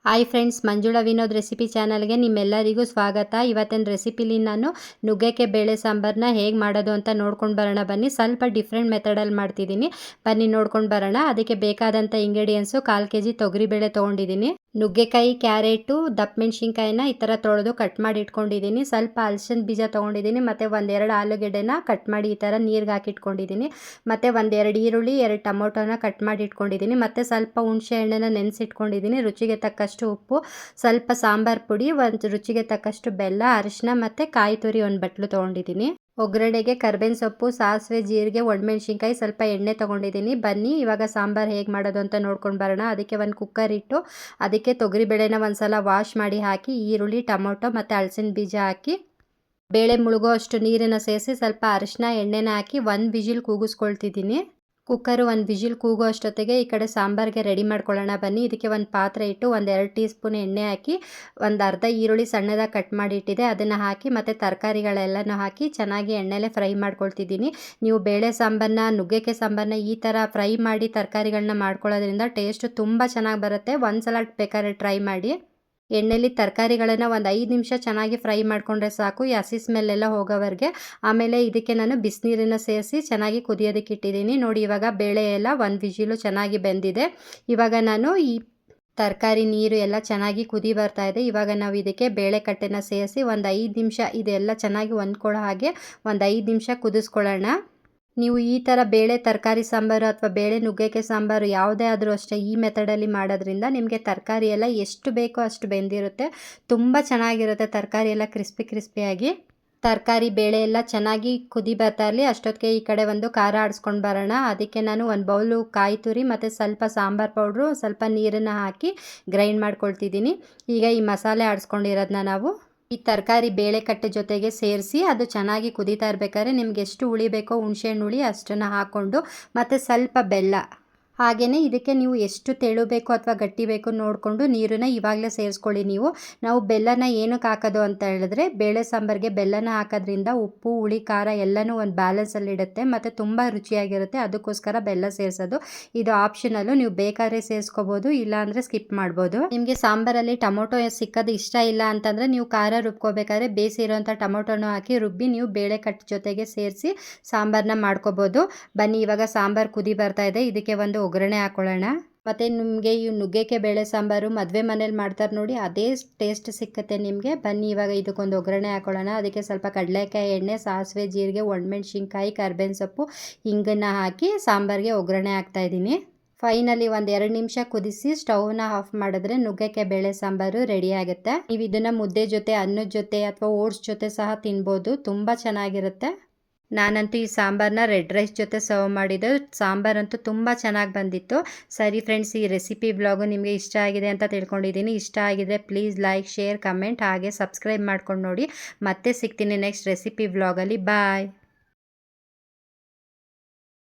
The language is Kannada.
Hi friends, Manjula Vinod recipe ಚಾನಲ್ಗೆ ನಿಮ್ಮೆಲ್ಲರಿಗೂ ಸ್ವಾಗತ. ಇವತ್ತಿನ ರೆಸಿಪಿಲಿ ನಾನು ನುಗ್ಗೆಕಾಯಿ ಬೇಳೆ ಸಾಂಬಾರನ್ನ ಹೇಗೆ ಮಾಡೋದು ಅಂತ ನೋಡ್ಕೊಂಡು ಬರೋಣ ಬನ್ನಿ. ಸ್ವಲ್ಪ ಡಿಫ್ರೆಂಟ್ ಮೆಥಡಲ್ಲಿ ಮಾಡ್ತಿದ್ದೀನಿ, ಬನ್ನಿ ನೋಡ್ಕೊಂಡು ಬರೋಣ. ಅದಕ್ಕೆ ಬೇಕಾದಂಥ ಇಂಗ್ರೀಡಿಯೆಂಟ್ಸು 1/4 kg ತೊಗರಿಬೇಳೆ ತೊಗೊಂಡಿದ್ದೀನಿ. ನುಗ್ಗೆಕಾಯಿ, ಕ್ಯಾರೆಟು, ದಪ್ಪ ಮೆಣಸಿನ್ಕಾಯಿನ ಈ ಥರ ತೊಳೆದು ಕಟ್ ಮಾಡಿ ಇಟ್ಕೊಂಡಿದ್ದೀನಿ. ಸ್ವಲ್ಪ ಹಲಸಿನ ಬೀಜ ತೊಗೊಂಡಿದ್ದೀನಿ, ಮತ್ತು 1-2 ಆಲೂಗೆಡ್ಡೆನ ಕಟ್ ಮಾಡಿ ಈ ಥರ ನೀರಿಗೆ ಹಾಕಿಟ್ಕೊಂಡಿದ್ದೀನಿ. ಮತ್ತು 1-2 ಈರುಳ್ಳಿ, 2 ಟೊಮೊಟೊನ ಕಟ್ ಮಾಡಿ ಇಟ್ಕೊಂಡಿದ್ದೀನಿ. ಮತ್ತು ಸ್ವಲ್ಪ ಹುಣಸೆ ಹಣ್ಣನ್ನು ನೆನೆಸಿಟ್ಕೊಂಡಿದ್ದೀನಿ. ರುಚಿಗೆ ತಕ್ಕಷ್ಟು ಉಪ್ಪು, ಸ್ವಲ್ಪ ಸಾಂಬಾರು ಪುಡಿ, ಒಂದು ರುಚಿಗೆ ತಕ್ಕಷ್ಟು ಬೆಲ್ಲ, ಅರಿಶಿನ ಮತ್ತು ಕಾಯಿ ತುರಿ 1 ಬಟ್ಲು ತೊಗೊಂಡಿದ್ದೀನಿ. ಒಗ್ಗರಣೆಗೆ ಕರ್ಬೇವಿನ ಸೊಪ್ಪು, ಸಾಸಿವೆ, ಜೀರಿಗೆ, ಒಣಮೆಣ್ಸಿನ್ಕಾಯಿ, ಸ್ವಲ್ಪ ಎಣ್ಣೆ ತೊಗೊಂಡಿದ್ದೀನಿ. ಬನ್ನಿ ಇವಾಗ ಸಾಂಬಾರು ಹೇಗೆ ಮಾಡೋದು ಅಂತ ನೋಡ್ಕೊಂಡು ಬರೋಣ. ಅದಕ್ಕೆ ಒಂದು ಕುಕ್ಕರ್ ಇಟ್ಟು ಅದಕ್ಕೆ ತೊಗರಿಬೇಳೆನ ಒಂದು ಸಲ ವಾಶ್ ಮಾಡಿ ಹಾಕಿ, ಈರುಳ್ಳಿ, ಟೊಮೊಟೊ ಮತ್ತು ಹಲಸಿನ ಬೀಜ ಹಾಕಿ ಬೇಳೆ ಮುಳುಗೋ ಅಷ್ಟು ನೀರನ್ನು ಸೇರಿಸಿ ಸ್ವಲ್ಪ ಅರಿಶಿನ, ಎಣ್ಣೆನ ಹಾಕಿ 1 ವಿಜಿಲ್ ಕೂಗಿಸ್ಕೊಳ್ತಿದ್ದೀನಿ. ಕುಕ್ಕರು 1 ವಿಜಿಲ್ ಕೂಗೋ ಅಷ್ಟೊತ್ತಿಗೆ ಈ ಕಡೆ ಸಾಂಬಾರಿಗೆ ರೆಡಿ ಮಾಡ್ಕೊಳ್ಳೋಣ ಬನ್ನಿ. ಇದಕ್ಕೆ ಒಂದು ಪಾತ್ರೆ ಇಟ್ಟು 1-2 ಟೀ ಸ್ಪೂನ್ ಎಣ್ಣೆ ಹಾಕಿ, ಒಂದು ಅರ್ಧ ಈರುಳ್ಳಿ ಸಣ್ಣದಾಗಿ ಕಟ್ ಮಾಡಿ ಇಟ್ಟಿದೆ ಅದನ್ನು ಹಾಕಿ, ಮತ್ತು ತರಕಾರಿಗಳೆಲ್ಲನೂ ಹಾಕಿ ಚೆನ್ನಾಗಿ ಎಣ್ಣೆಲೆ ಫ್ರೈ ಮಾಡ್ಕೊಳ್ತಿದ್ದೀನಿ. ನೀವು ಬೇಳೆ ಸಾಂಬಾರನ್ನ, ನುಗ್ಗೆಕಾಯಿ ಸಾಂಬಾರನ್ನ ಈ ಥರ ಫ್ರೈ ಮಾಡಿ ತರಕಾರಿಗಳನ್ನ ಮಾಡ್ಕೊಳ್ಳೋದ್ರಿಂದ ಟೇಸ್ಟು ತುಂಬ ಚೆನ್ನಾಗಿ ಬರುತ್ತೆ. ಒಂದು ಸಲ ಬೇಕಾದ್ರೆ ಟ್ರೈ ಮಾಡಿ. ಎಣ್ಣೆಲಿ ತರಕಾರಿಗಳನ್ನು ಒಂದು 5 ನಿಮಿಷ ಚೆನ್ನಾಗಿ ಫ್ರೈ ಮಾಡಿಕೊಂಡ್ರೆ ಸಾಕು, ಈ ಹಸಿ ಸ್ಮೆಲ್ಲೆಲ್ಲ ಹೋಗೋವರೆಗೆ. ಆಮೇಲೆ ಇದಕ್ಕೆ ನಾನು ಬಿಸಿನೀರನ್ನು ಸೇರಿಸಿ ಚೆನ್ನಾಗಿ ಕುದಿಯೋದಕ್ಕೆ ಇಟ್ಟಿದ್ದೀನಿ. ನೋಡಿ ಇವಾಗ ಬೇಳೆ ಎಲ್ಲ 1 ವಿಜಿಲು ಚೆನ್ನಾಗಿ ಬೆಂದಿದೆ. ಇವಾಗ ನಾನು ಈ ತರಕಾರಿ ನೀರು ಎಲ್ಲ ಚೆನ್ನಾಗಿ ಕುದಿ ಬರ್ತಾ ಇದೆ. ಇವಾಗ ನಾವು ಇದಕ್ಕೆ ಬೇಳೆ ಕಟ್ಟೆನ ಸೇರಿಸಿ ಒಂದು 5 ನಿಮಿಷ ಇದೆಲ್ಲ ಚೆನ್ನಾಗಿ ಹೊಂದ್ಕೊಳ್ಳೋ ಹಾಗೆ ಒಂದು 5 ನಿಮಿಷ ಕುದಿಸ್ಕೊಳ್ಳೋಣ. ನೀವು ಈ ಥರ ಬೇಳೆ ತರಕಾರಿ ಸಾಂಬಾರು ಅಥವಾ ಬೇಳೆ ನುಗ್ಗೆಕಾಯಿ ಸಾಂಬಾರು ಯಾವುದೇ ಆದರೂ ಅಷ್ಟೇ ಈ ಮೆಥಡಲ್ಲಿ ಮಾಡೋದ್ರಿಂದ ನಿಮಗೆ ತರಕಾರಿ ಎಲ್ಲ ಎಷ್ಟು ಬೇಕೋ ಅಷ್ಟು ಬೆಂದಿರುತ್ತೆ. ತುಂಬ ಚೆನ್ನಾಗಿರುತ್ತೆ ತರಕಾರಿ ಎಲ್ಲ ಕ್ರಿಸ್ಪಿಯಾಗಿ. ತರಕಾರಿ ಬೇಳೆ ಎಲ್ಲ ಚೆನ್ನಾಗಿ ಕುದಿ ಬರ್ತಾ ಇರಲಿ ಅಷ್ಟೊತ್ತಿಗೆ ಈ ಕಡೆ ಒಂದು ಖಾರ ಆಡಿಸ್ಕೊಂಡು ಬರೋಣ. ಅದಕ್ಕೆ ನಾನು 1 ಬೌಲು ಕಾಯಿ ತುರಿ ಮತ್ತು ಸ್ವಲ್ಪ ಸಾಂಬಾರು ಪೌಡ್ರು, ಸ್ವಲ್ಪ ನೀರನ್ನು ಹಾಕಿ ಗ್ರೈಂಡ್ ಮಾಡ್ಕೊಳ್ತಿದ್ದೀನಿ. ಈಗ ಈ ಮಸಾಲೆ ಆಡಿಸ್ಕೊಂಡಿರೋದನ್ನ ನಾವು ಈ ತರಕಾರಿ ಬೇಳೆ ಕಟ್ಟೆ ಜೊತೆಗೆ ಸೇರಿಸಿ ಅದು ಚೆನ್ನಾಗಿ ಕುದೀತಾ ಇರಬೇಕಾದ್ರೆ ನಿಮ್ಗೆ ಎಷ್ಟು ಹುಳಿ ಬೇಕೋ ಹುಣಸೆಹಣ್ಣು ಹುಳಿ ಅಷ್ಟನ್ನು ಹಾಕ್ಕೊಂಡು, ಮತ್ತು ಸ್ವಲ್ಪ ಬೆಲ್ಲ, ಹಾಗೆಯೇ ಇದಕ್ಕೆ ನೀವು ಎಷ್ಟು ತೆಳು ಬೇಕೋ ಅಥವಾ ಗಟ್ಟಿ ಬೇಕೋ ನೋಡಿಕೊಂಡು ನೀರನ್ನು ಇವಾಗಲೇ ಸೇರಿಸ್ಕೊಳ್ಳಿ. ನಾವು ಬೆಲ್ಲನ ಏನಕ್ಕೆ ಹಾಕೋದು ಅಂತ ಹೇಳಿದ್ರೆ, ಬೇಳೆ ಸಾಂಬಾರಿಗೆ ಬೆಲ್ಲನ ಹಾಕೋದ್ರಿಂದ ಉಪ್ಪು, ಹುಳಿ, ಖಾರ ಎಲ್ಲನೂ ಒಂದು ಬ್ಯಾಲೆನ್ಸಲ್ಲಿಡುತ್ತೆ ಮತ್ತು ತುಂಬ ರುಚಿಯಾಗಿರುತ್ತೆ. ಅದಕ್ಕೋಸ್ಕರ ಬೆಲ್ಲ ಸೇರಿಸೋದು. ಇದು ಆಪ್ಷನಲ್ಲು, ನೀವು ಬೇಕಾದ್ರೆ ಸೇರಿಸ್ಕೋಬೋದು, ಇಲ್ಲಾಂದರೆ ಸ್ಕಿಪ್ ಮಾಡ್ಬೋದು. ನಿಮಗೆ ಸಾಂಬಾರಲ್ಲಿ ಟೊಮೊಟೊ ಸಿಕ್ಕೋದು ಇಷ್ಟ ಇಲ್ಲ ಅಂತಂದರೆ ನೀವು ಖಾರ ರುಬ್ಕೋಬೇಕಾದ್ರೆ ಬೇಯಿಸಿರೋಂಥ ಟೊಮೊಟೊನೂ ಹಾಕಿ ರುಬ್ಬಿ ನೀವು ಬೇಳೆ ಕಟ್ಟು ಜೊತೆಗೆ ಸೇರಿಸಿ ಸಾಂಬಾರನ್ನ ಮಾಡ್ಕೋಬೋದು. ಬನ್ನಿ ಇವಾಗ ಸಾಂಬಾರು ಕುದಿ ಬರ್ತಾ ಇದೆ, ಇದಕ್ಕೆ ಒಂದು ಒಗ್ಗರಣೆ ಹಾಕೊಳ್ಳೋಣ. ಮತ್ತು ನಿಮಗೆ ಈ ನುಗ್ಗೆಕಾಯಿ ಬೇಳೆ ಸಾಂಬಾರು ಮದುವೆ ಮನೇಲಿ ಮಾಡ್ತಾರೆ ನೋಡಿ, ಅದೇ ಟೇಸ್ಟ್ ಸಿಕ್ಕತ್ತೆ ನಿಮಗೆ. ಬನ್ನಿ ಇವಾಗ ಇದಕ್ಕೊಂದು ಒಗ್ಗರಣೆ ಹಾಕೊಳ್ಳೋಣ. ಅದಕ್ಕೆ ಸ್ವಲ್ಪ ಕಡಲೆಕಾಯಿ ಎಣ್ಣೆ, ಸಾಸಿವೆ, ಜೀರಿಗೆ, ಒಣಮೆಣ್ಸಿನ್ಕಾಯಿ, ಕರ್ಬೇವಿನ ಸೊಪ್ಪು, ಹಿಂಗನ್ನು ಹಾಕಿ ಸಾಂಬಾರಿಗೆ ಒಗ್ಗರಣೆ ಹಾಕ್ತಾಯಿದ್ದೀನಿ. ಫೈನಲಿ 1-2 ನಿಮಿಷ ಕುದಿಸಿ ಸ್ಟವ್ನ ಆಫ್ ಮಾಡಿದ್ರೆ ನುಗ್ಗೆಕಾಯಿ ಬೇಳೆ ಸಾಂಬಾರು ರೆಡಿ ಆಗುತ್ತೆ. ನೀವು ಇದನ್ನು ಮುದ್ದೆ ಜೊತೆ, ಅನ್ನದ ಜೊತೆ ಅಥವಾ ಓಟ್ಸ್ ಜೊತೆ ಸಹ ತಿನ್ಬೋದು, ತುಂಬ ಚೆನ್ನಾಗಿರುತ್ತೆ. ನಾನಂತೂ ಈ ಸಾಂಬಾರನ್ನ ರೆಡ್ ರೈಸ್ ಜೊತೆ ಸರ್ವ್ ಮಾಡಿದ್ದು, ಸಾಂಬಾರಂತೂ ತುಂಬ ಚೆನ್ನಾಗಿ ಬಂದಿತ್ತು. ಸರಿ ಫ್ರೆಂಡ್ಸ್, ಈ ರೆಸಿಪಿ ವ್ಲಾಗು ನಿಮಗೆ ಇಷ್ಟ ಆಗಿದೆ ಅಂತ ತಿಳ್ಕೊಂಡಿದ್ದೀನಿ. ಇಷ್ಟ ಆಗಿದ್ರೆ ಪ್ಲೀಸ್ ಲೈಕ್, ಶೇರ್, ಕಮೆಂಟ್ ಹಾಗೆ ಸಬ್ಸ್ಕ್ರೈಬ್ ಮಾಡ್ಕೊಂಡು ನೋಡಿ. ಮತ್ತೆ ಸಿಗ್ತೀನಿ ನೆಕ್ಸ್ಟ್ ರೆಸಿಪಿ ವ್ಲಾಗಲ್ಲಿ. ಬಾಯ್.